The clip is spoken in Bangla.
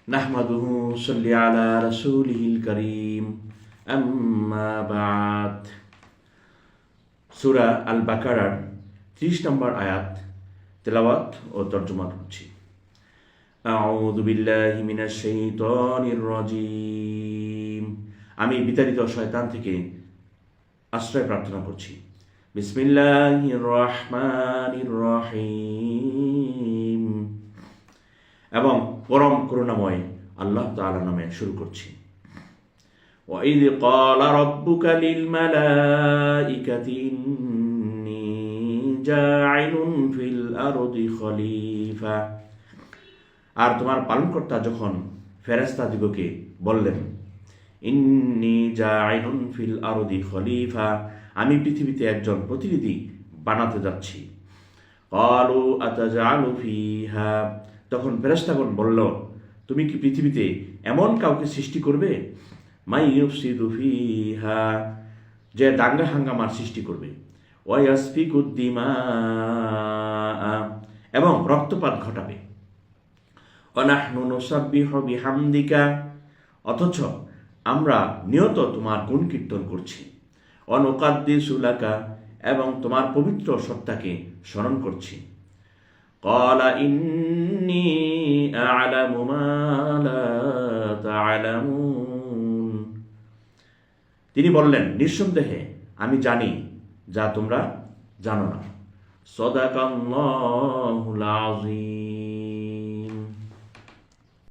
নাহমাদুহু সাল্লি আলা রাসূলিহিল কারীম আম্মা বা'দ। সূরা আল বাকারার 30 নম্বর আয়াত তেলাওয়াত ও তর্জমা করছি। আউযু বিল্লাহি মিনাশ শাইতানির রাজীম। আমি বিতাড়িত শয়তান থেকে আশ্রয় প্রার্থনা করছি। বিসমিল্লাহির রহমানির রহিম। এবং পরম করুণাময় আল্লাহ তাআলা নামে শুরু করছি। وَإِذْ قَالَ رَبُّكَ لِلْمَلَائِكَةِ إِنِّي جَاعِلٌ فِي الْأَرْضِ خَلِيفَةً। আর তোমার পালনকর্তা যখন ফেরেশতাদিগকে বললেন, ইন্নী জাইলুন ফিল আরদি খলিফা, আমি পৃথিবীতে একজন প্রতিনিধি বানাতে যাচ্ছি। ক্বালু আতাজআলু ফিহা, তখন ফেরেশতাগণ বলল, তুমি কি পৃথিবীতে এমন কাউকে সৃষ্টি করবে, মাই ইউফসিদু ফিহা, যে দাঙ্গা হাঙ্গামার সৃষ্টি করবে, ওয়া ইয়াসফিকুদ দিমা, এবং রক্তপাত ঘটাবে, ওয়া নাহনু নুসাব্বিহু বিহামদিকা, অথচ আমরা নিয়ত তোমার গুণ কীর্তন করছি, ওয়া নুকাদ্দিসু লাকা, এবং তোমার পবিত্র সত্তাকে স্মরণ করছি। ক্বালা ইন্নী আ'লামু মা লা তা'লামুন, তিনি বললেন, নিঃসন্দেহে আমি জানি যা তোমরা জানো না। সাদাকাল্লাহুল আযীম।